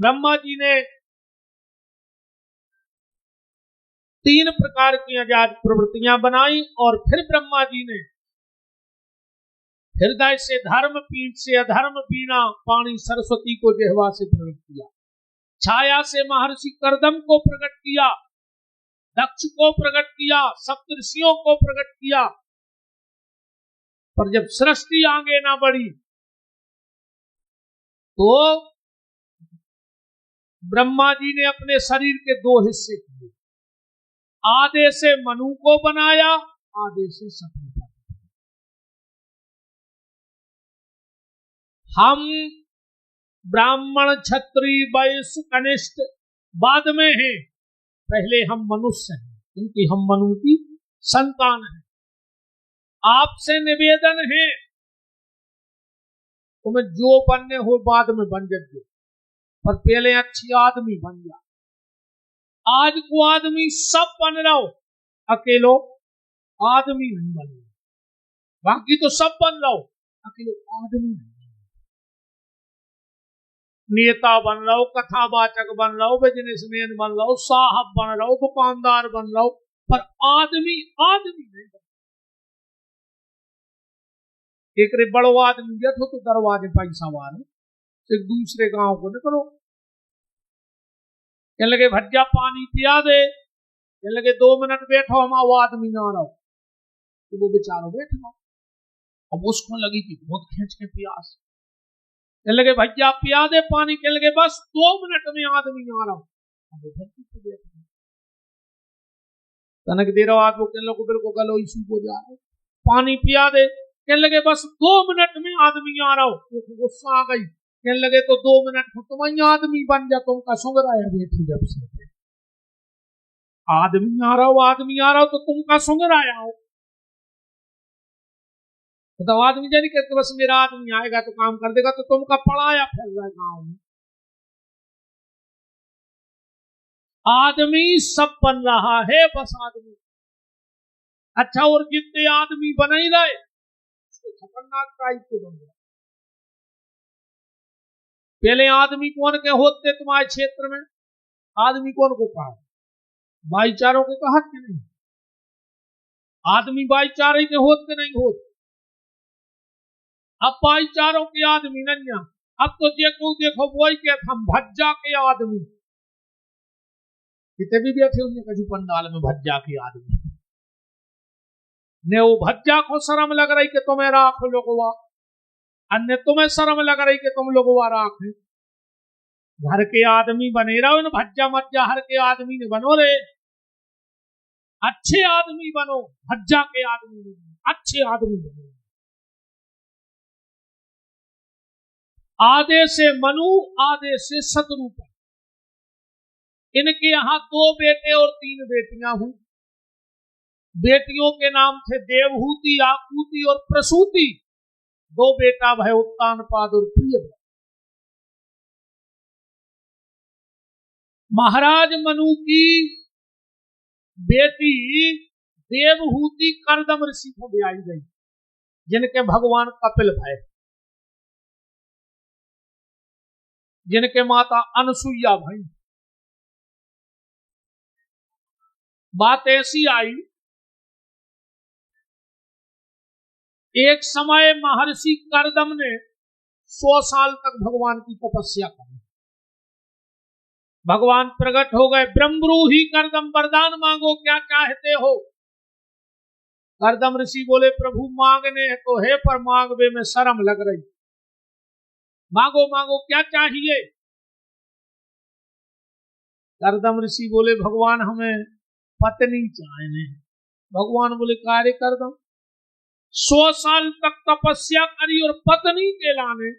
ब्रह्मा जी ने 3 प्रकार की आजाद प्रवृत्तियां बनाई और फिर ब्रह्मा जी ने हृदय से धर्म, पीठ से अधर्म, बीना पानी सरस्वती को जिह्वा से प्रकट किया, छाया से महर्षि कर्दम को प्रकट किया, दक्ष को प्रकट किया, सप्तऋषियों को प्रकट किया। पर जब सृष्टि आगे ना बढ़ी तो ब्रह्मा जी ने अपने शरीर के 2 हिस्से किए, आधे से मनु को बनाया, आधे से सती को। हम ब्राह्मण, क्षत्रिय, वैश्य, कनिष्ठ बाद में हैं, पहले हम मनुष्य हैं, क्योंकि हम मनु की संतान हैं। आपसे निवेदन है, तुम्हें जो बनने हो बाद में बन जाओगे, पर पहले अच्छी आदमी बन जा। आज को आदमी सब बन रहा हो, अकेलो आदमी नहीं बन रहा, बाकी तो सब बन रहा हो, अकेलो आदमी नहीं। नेता बन रहा हो, कथावाचक बन रहा हो, बिजनेसमैन बन रहा हो, साहब बन रहा हो, दुकानदार बन रहा हो, पर आदमी आदमी नहीं बन। एक रे बड़ो आदमी जब तो दरवाजे पैसा वाले एक दूसरे गांव को निकलो, कहने लगे भज्जा पानी पिया दे, कहने लगे 2 मिनट बैठो, हम वो आदमी ना रहो, तो वो बेचारो बैठ गया। अब उसको लगी कि बहुत खींच के प्यास, कहने लगे भैया पिया दे पानी, कहने लगे बस 2 मिनट में आदमी आ रहा हूं। तनक दे रहा आपको, कहने लगे बिल्कुल गलो इशू हो जा रहा है, पानी पिया दे, कहने लगे बस 2 मिनट में आदमी आ रहा हूं। गुस्सा आ गई, कहने लगे तो 2 मिनट में तुम आदमी बन जा, तुमका सुंगर आया बैठी जब से आदमी आ रहा हो तो तुमका सुंगर आया हो। तो आदमी जानी कहते बस मेरा आदमी आएगा तो काम कर देगा, तो तुमका पढ़ाया फिर रहा गाँव में। आदमी सब बन रहा है, बस आदमी अच्छा, और जितने आदमी बन ही रहे खतरनाक टाइप के बन रहे। पहले आदमी कौन के होते तुम्हारे क्षेत्र में? आदमी कौन को कहा? भाईचारों के कहा कि नहीं? आदमी भाईचारे के होते नहीं होते। अब भाईचारों के आदमी नहीं, अब तो देखो वही के हम भज्जा के आदमी कितने भी बैठे उनके कभी पंडाल में भज्जा के आदमी ने, वो भज्जा को शर्म लग रही कि तुम्हें राख लोगवा, अन्य तुम्हें शर्म लग रही कि तुम लोगवा राख। घर के आदमी बने रहो, भज्जा मज्जा हर के आदमी ने बनो रे, अच्छे आदमी बनो, भज्जा के आदमी नहीं, अच्छे आदमी बनो। आधे से मनु, आधे से शत्रुपा। इनके यहाँ 2 बेटे और 3 बेटियां हुई। बेटियों के नाम थे देवहूति, आकुति और प्रसूति। 2 बेटा भय उत्तानपाद और प्रिय। महाराज मनु की बेटी देवहूति कर्दम ऋषि को ब्याई गई, जिनके भगवान कपिल भय, जिनके माता अनसुईया भाई। बात ऐसी आई, एक समय महर्षि कर्दम ने 100 साल तक भगवान की तपस्या की। भगवान प्रकट हो गए, ब्रह्मरूही कर्दम वरदान मांगो, क्या चाहते हो? कर्दम ऋषि बोले प्रभु मांगने तो है, पर मांगवे में शर्म लग रही, मांगो मांगो क्या चाहिए? कर्दम ऋषि बोले भगवान हमें पत्नी चाहिए। भगवान बोले कार्य कर्दम, 100 साल तक तपस्या करी और पत्नी के लाने।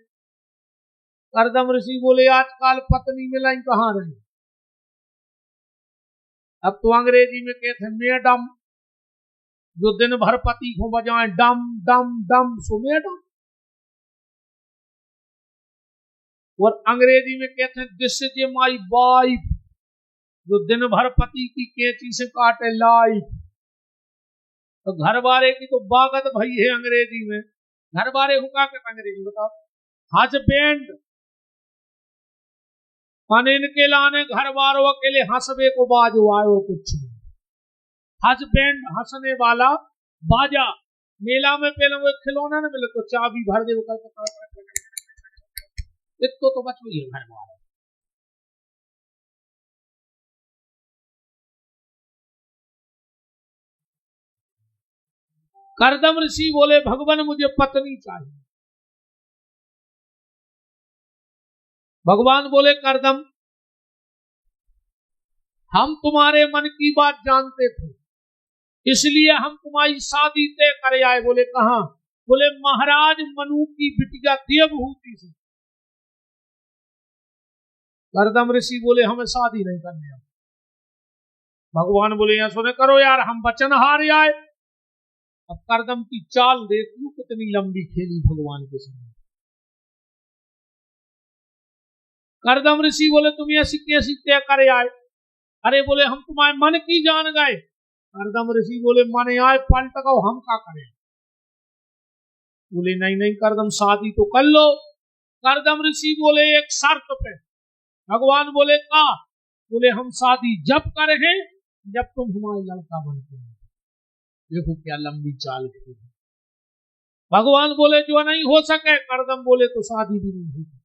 कर्दम ऋषि बोले आजकल पत्नी मिलाई कहां रही, अब तो अंग्रेजी में कहते हैं मैडम, जो दिन भर पति को बजाए डम डम डम, सो मैडम। और अंग्रेजी में कहते हैं दिस इज माई वाइफ, जो दिन भर पति की कैंची से काटे लाइफ। तो घर वाले की तो बागत भई है अंग्रेजी में। घर वाले हुआ कहते अंग्रेजी बताओ, हस्बैंड माने इनके लाने घर वालों अकेले हंसबे को बाजो आयो कुछ नहीं, हस्बैंड हंसने वाला बाजा। मेला में पहले वो खिलौना ना मिले तो चाबी भर दे, तो बच गई है घर वाला। करदम ऋषि बोले भगवान मुझे पत्नी चाहिए। भगवान बोले करदम हम तुम्हारे मन की बात जानते थे, इसलिए हम तुम्हारी शादी तय कर आए। बोले कहां? बोले महाराज मनु की बिटिया देवहूति से। करदम ऋषि बोले हमें शादी नहीं करनी। भगवान बोले यहां सुने करो यार, हम वचन हार आए। अब करदम की चाल देखो कितनी लंबी खेली भगवान के सामने। करदम ऋषि बोले तुम ऐसी कैसी तय करे आए? अरे बोले हम तुम्हारे मन की जान गए। करदम ऋषि बोले मन आए पलट गो, हम क्या करें? बोले नहीं नहीं करदम शादी तो कर लो। करदम ऋषि बोले एक शर्त पे। भगवान बोले का? बोले हम शादी जब करें जब तुम हमारे लड़का बनते हो। देखो क्या लंबी चाल थी। भगवान बोले जो नहीं हो सके। करदम बोले तो शादी भी नहीं हो सके।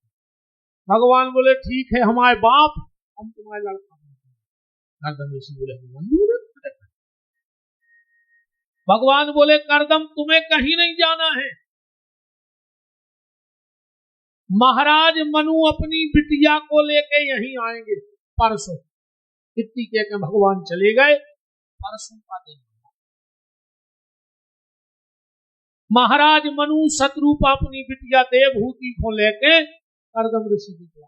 भगवान बोले ठीक है हमारे बाप हम तुम्हारे लड़का बनते हैं। करदम ऋषि बोले मंजूर है। भगवान बोले करदम तुम्हें कहीं नहीं जाना है, महाराज मनु अपनी बिटिया को लेके यहीं आएंगे परसों। इतनी कह के भगवान चले गए। परसों का दिन महाराज मनु शत्रुपा अपनी बिटिया देवहूति को लेके करदम ऋषि निकला।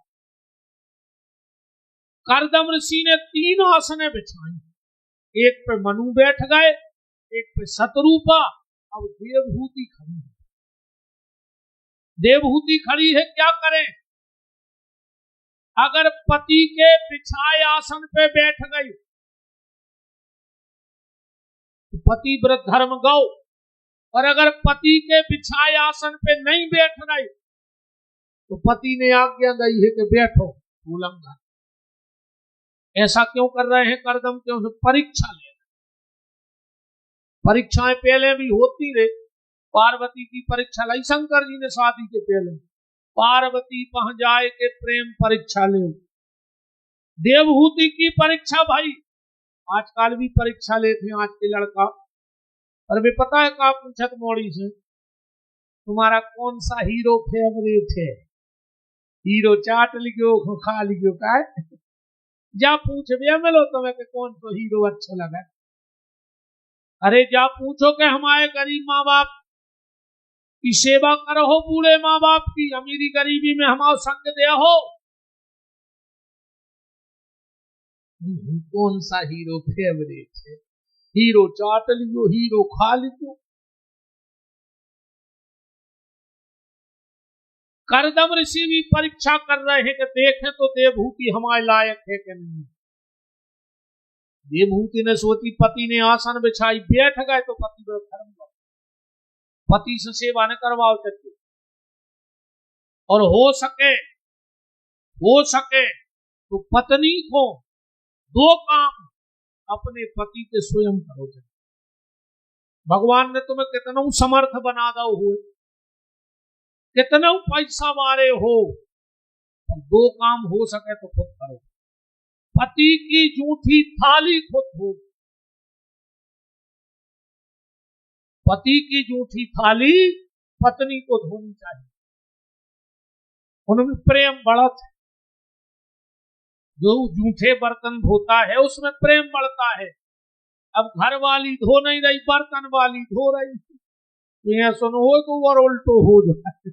करदम ऋषि ने 3 आसने बिछाई, एक पे मनु बैठ गए, एक पे शत्रुपा, अब देवहूति खड़ी है। देवहूति खड़ी है, क्या करें? अगर पति के बिछाए आसन पे बैठ गई तो पति व्रत धर्म गौ, और अगर पति के बिछाए आसन पे नहीं बैठ गई तो पति ने आज्ञा दी है कि बैठो, उल्लंघन। ऐसा क्यों कर रहे हैं करदम? क्यों? परीक्षा ले। परीक्षाएं पहले भी होती रहे। पार्वती की परीक्षा लाई शंकर जी ने शादी के पहले। पार्वती पहुंच जाए के प्रेम परीक्षा ले। देवहूति की परीक्षा भाई आजकल भी परीक्षा लेते हैं आज के लड़का। और भी पता है का पूछत मोड़ी से तुम्हारा कौन सा हीरो फेवरेट है? हीरो चाट लिखो खा लिखो का है? जा पूछ भैया मिलो तुम्हें कि कौन तो हीरो अच्छा लगा। अरे जा पूछो कि हमारे गरीब माँ बाप की सेवा करो हो, बूढ़े माँ बाप की अमीरी गरीबी में हमारा संग दिया हो। कौन सा हीरो फेवरेट है? हीरो चाट लियो, हीरो खा लियो। करदम ऋषि भी परीक्षा कर रहे हैं कि देखें तो देवहूति हमारे लायक है कि नहीं। देवहूति ने सोची, पति ने आसन बिछाई, बैठ गए तो पति व्रत धर्म गौ। पति से सेवा न करवाओ सकते, और हो सके तो पत्नी को 2 काम अपने पति के स्वयं करो। भगवान ने तुम्हें कितना समर्थ बना दो हो, कितना पैसा वाले हो, 2 काम हो सके तो खुद करो। पति की जूठी थाली खुद धो। पति की जूठी थाली पत्नी को धोनी चाहिए। उनमें प्रेम बढ़त है। जो जूठे बर्तन धोता है उसमें प्रेम बढ़ता है। अब घर वाली धो नहीं रही, बर्तन वाली धो रही, तो यह सुनो तो और उल्टो हो जाए।